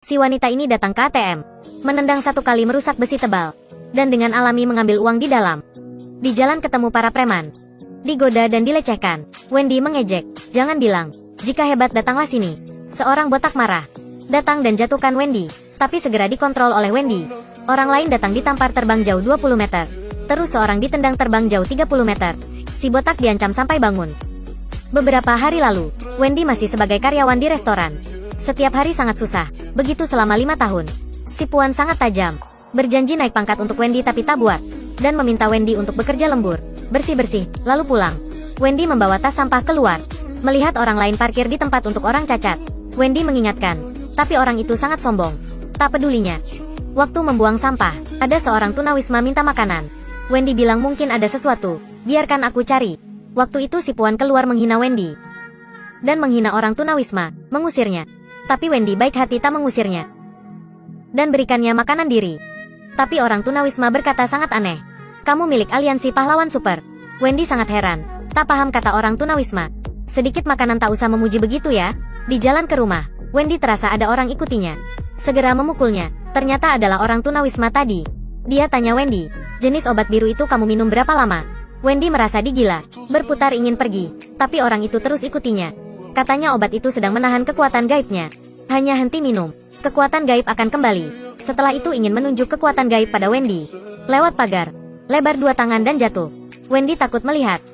Si wanita ini datang ke ATM, menendang satu kali merusak besi tebal, dan dengan alami mengambil uang di dalam. Di jalan ketemu para preman, digoda dan dilecehkan. Wendy mengejek, "Jangan bilang, jika hebat datanglah sini." Seorang botak marah, datang dan jatuhkan Wendy, tapi segera dikontrol oleh Wendy. Orang lain datang ditampar terbang jauh 20 meter. Terus seorang ditendang terbang jauh 30 meter. Si botak diancam sampai bangun. Beberapa hari lalu, Wendy masih sebagai karyawan di restoran. Setiap hari sangat susah, begitu selama 5 tahun. Si Puan sangat tajam, berjanji naik pangkat untuk Wendy tapi tak buat, dan meminta Wendy untuk bekerja lembur, bersih-bersih, lalu pulang. Wendy membawa tas sampah keluar. Melihat orang lain parkir di tempat untuk orang cacat, Wendy mengingatkan, tapi orang itu sangat sombong. Tak pedulinya. Waktu membuang sampah, ada seorang tunawisma minta makanan. Wendy bilang mungkin ada sesuatu, biarkan aku cari. Waktu itu si Puan keluar menghina Wendy, dan menghina orang tunawisma, mengusirnya. Tapi Wendy baik hati tak mengusirnya, dan berikannya makanan diri. Tapi orang tunawisma berkata sangat aneh. "Kamu milik aliansi pahlawan super." Wendy sangat heran. Tak paham kata orang tunawisma. "Sedikit makanan tak usah memuji begitu ya." Di jalan ke rumah, Wendy terasa ada orang ikutinya. Segera memukulnya. Ternyata adalah orang tunawisma tadi. Dia tanya Wendy, "Jenis obat biru itu kamu minum berapa lama?" Wendy merasa digila, berputar ingin pergi. Tapi orang itu terus ikutinya. Katanya obat itu sedang menahan kekuatan gaibnya. Hanya henti minum, kekuatan gaib akan kembali. Setelah itu ingin menunjuk kekuatan gaib pada Wendy. Lewat pagar, lebar 2 tangan dan jatuh. Wendy takut melihat.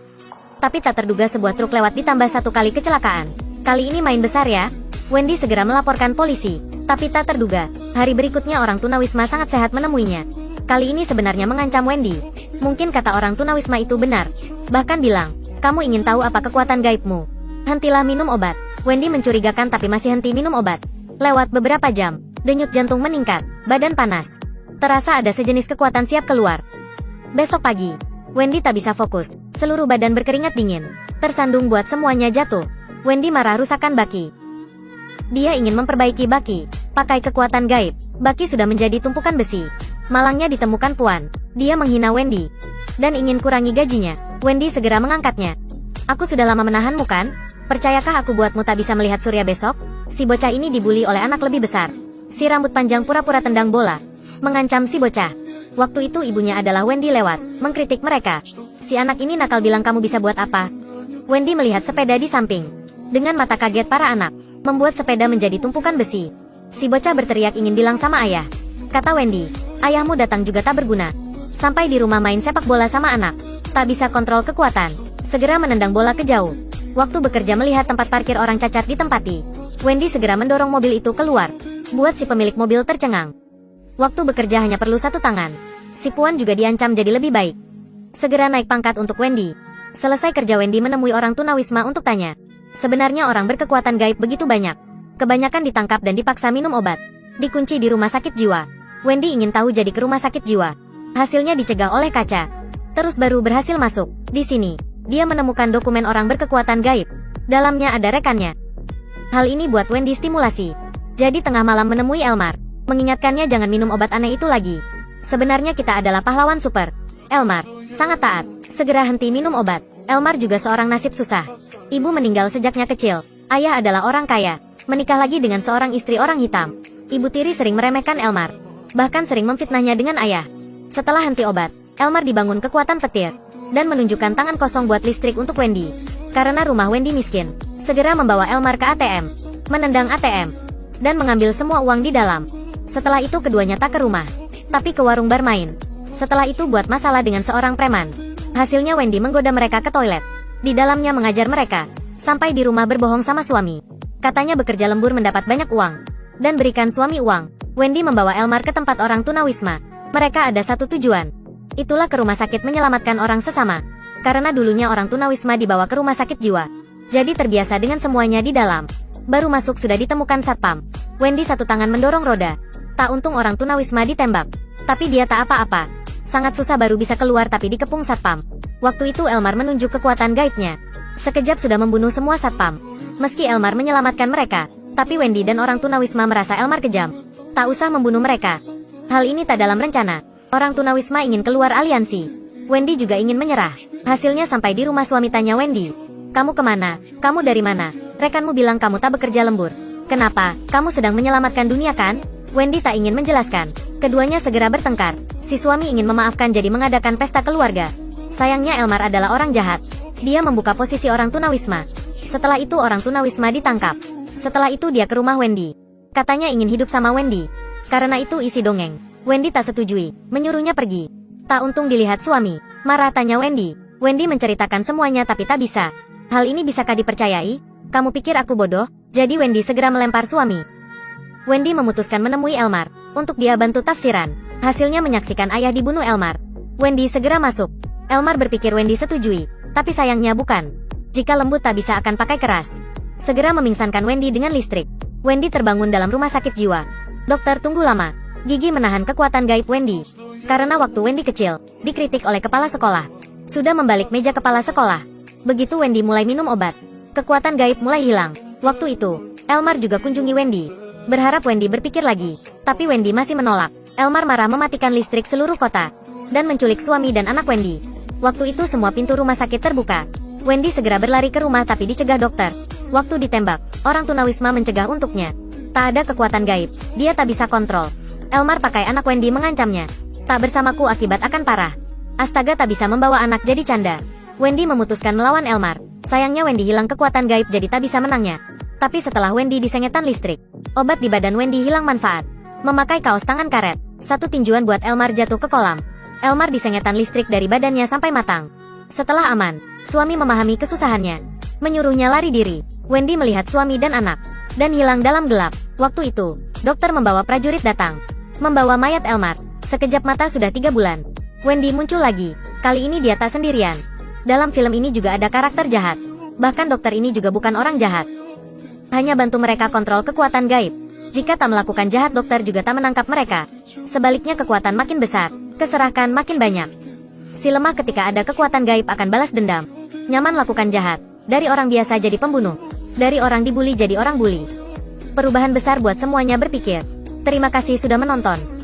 Tapi tak terduga sebuah truk lewat ditambah 1 kali kecelakaan. Kali ini main besar ya. Wendy segera melaporkan polisi. Tapi tak terduga, hari berikutnya orang tunawisma sangat sehat menemuinya. Kali ini sebenarnya mengancam Wendy. Mungkin kata orang tunawisma itu benar. Bahkan bilang, "Kamu ingin tahu apa kekuatan gaibmu? Hentilah minum obat." Wendy mencurigakan tapi masih henti minum obat. Lewat beberapa jam, denyut jantung meningkat, badan panas. Terasa ada sejenis kekuatan siap keluar. Besok pagi, Wendy tak bisa fokus, seluruh badan berkeringat dingin. Tersandung buat semuanya jatuh. Wendy marah rusakan baki. Dia ingin memperbaiki baki, pakai kekuatan gaib. Baki sudah menjadi tumpukan besi. Malangnya ditemukan Puan. Dia menghina Wendy, dan ingin kurangi gajinya. Wendy segera mengangkatnya. "Aku sudah lama menahanmu kan? Percayakah aku buatmu tak bisa melihat surya besok?" Si bocah ini dibully oleh anak lebih besar. Si rambut panjang pura-pura tendang bola, mengancam si bocah. Waktu itu ibunya adalah Wendy lewat, mengkritik mereka. Si anak ini nakal bilang kamu bisa buat apa? Wendy melihat sepeda di samping. Dengan mata kaget para anak, membuat sepeda menjadi tumpukan besi. Si bocah berteriak ingin bilang sama ayah. Kata Wendy, "Ayahmu datang juga tak berguna. Sampai di rumah main sepak bola sama anak, tak bisa kontrol kekuatan." Segera menendang bola ke jauh. Waktu bekerja melihat tempat parkir orang cacat ditempati, Wendy segera mendorong mobil itu keluar, buat si pemilik mobil tercengang. Waktu bekerja hanya perlu 1 tangan. Si Puan juga diancam jadi lebih baik. Segera naik pangkat untuk Wendy. Selesai kerja Wendy menemui orang tunawisma untuk tanya. Sebenarnya orang berkekuatan gaib begitu banyak. Kebanyakan ditangkap dan dipaksa minum obat. Dikunci di rumah sakit jiwa. Wendy ingin tahu jadi ke rumah sakit jiwa. Hasilnya dicegah oleh kaca. Terus baru berhasil masuk. Di sini, dia menemukan dokumen orang berkekuatan gaib. Dalamnya ada rekannya. Hal ini buat Wendy stimulasi. Jadi tengah malam menemui Elmar. Mengingatkannya jangan minum obat aneh itu lagi. Sebenarnya kita adalah pahlawan super. Elmar, sangat taat. Segera henti minum obat. Elmar juga seorang nasib susah. Ibu meninggal sejaknya kecil. Ayah adalah orang kaya. Menikah lagi dengan seorang istri orang hitam. Ibu tiri sering meremehkan Elmar. Bahkan sering memfitnahnya dengan ayah. Setelah henti obat, Elmar dibangun kekuatan petir. Dan menunjukkan tangan kosong buat listrik untuk Wendy. Karena rumah Wendy miskin. Segera membawa Elmar ke ATM. Menendang ATM. Dan mengambil semua uang di dalam. Setelah itu keduanya tak ke rumah, tapi ke warung bar main. Setelah itu buat masalah dengan seorang preman. Hasilnya Wendy menggoda mereka ke toilet. Di dalamnya mengajar mereka. Sampai di rumah berbohong sama suami. Katanya bekerja lembur mendapat banyak uang. Dan berikan suami uang. Wendy membawa Elmar ke tempat orang tunawisma. Mereka ada satu tujuan. Itulah ke rumah sakit menyelamatkan orang sesama. Karena dulunya orang tunawisma dibawa ke rumah sakit jiwa. Jadi terbiasa dengan semuanya di dalam. Baru masuk sudah ditemukan satpam. Wendy 1 tangan mendorong roda. Tak untung orang tunawisma ditembak. Tapi dia tak apa-apa. Sangat susah baru bisa keluar tapi dikepung satpam. Waktu itu Elmar menunjuk kekuatan gaibnya. Sekejap sudah membunuh semua satpam. Meski Elmar menyelamatkan mereka, tapi Wendy dan orang tunawisma merasa Elmar kejam. Tak usah membunuh mereka. Hal ini tak dalam rencana. Orang tunawisma ingin keluar aliansi. Wendy juga ingin menyerah. Hasilnya sampai di rumah suami tanya Wendy. "Kamu kemana? Kamu dari mana? Rekanmu bilang kamu tak bekerja lembur. Kenapa? Kamu sedang menyelamatkan dunia kan? Wendy tak ingin menjelaskan. Keduanya segera bertengkar. Si suami ingin memaafkan jadi mengadakan pesta keluarga. Sayangnya Elmar adalah orang jahat. Dia membuka posisi orang tunawisma. Setelah itu orang tunawisma ditangkap. Setelah itu dia ke rumah Wendy. Katanya ingin hidup sama Wendy. Karena itu isi dongeng. Wendy tak setujui, menyuruhnya pergi. Tak untung dilihat suami. Marah tanya Wendy. Wendy menceritakan semuanya tapi tak bisa. Hal ini bisakah dipercayai? Kamu pikir aku bodoh? Jadi Wendy segera melempar suami. Wendy memutuskan menemui Elmar, untuk dia bantu tafsiran. Hasilnya menyaksikan ayah dibunuh Elmar. Wendy segera masuk. Elmar berpikir Wendy setujui, tapi sayangnya bukan. Jika lembut tak bisa akan pakai keras. Segera memingsankan Wendy dengan listrik. Wendy terbangun dalam rumah sakit jiwa. Dokter tunggu lama. Gigi menahan kekuatan gaib Wendy. Karena waktu Wendy kecil, dikritik oleh kepala sekolah. Sudah membalik meja kepala sekolah. Begitu Wendy mulai minum obat, kekuatan gaib mulai hilang. Waktu itu, Elmar juga kunjungi Wendy. Berharap Wendy berpikir lagi, tapi Wendy masih menolak. Elmar marah mematikan listrik seluruh kota, dan menculik suami dan anak Wendy. Waktu itu semua pintu rumah sakit terbuka. Wendy segera berlari ke rumah tapi dicegah dokter. Waktu ditembak, orang tunawisma mencegah untuknya. Tak ada kekuatan gaib, dia tak bisa kontrol. Elmar pakai anak Wendy mengancamnya. Tak bersamaku akibat akan parah. Astaga tak bisa membawa anak jadi canda. Wendy memutuskan melawan Elmar. Sayangnya Wendy hilang kekuatan gaib jadi tak bisa menangnya. Tapi setelah Wendy disengetan listrik, obat di badan Wendy hilang manfaat. Memakai kaos tangan karet, satu tinjuan buat Elmar jatuh ke kolam. Elmar disengetan listrik dari badannya sampai matang. Setelah aman, suami memahami kesusahannya. Menyuruhnya lari diri. Wendy melihat suami dan anak, dan hilang dalam gelap. Waktu itu, dokter membawa prajurit datang. Membawa mayat Elmar. Sekejap mata sudah 3 bulan. Wendy muncul lagi. Kali ini dia tak sendirian. Dalam film ini juga ada karakter jahat. Bahkan dokter ini juga bukan orang jahat. Hanya bantu mereka kontrol kekuatan gaib. Jika tak melakukan jahat dokter juga tak menangkap mereka. Sebaliknya kekuatan makin besar, keserahkan makin banyak. Si lemah ketika ada kekuatan gaib akan balas dendam. Nyaman lakukan jahat. Dari orang biasa jadi pembunuh. Dari orang dibully jadi orang bully. Perubahan besar buat semuanya berpikir. Terima kasih sudah menonton.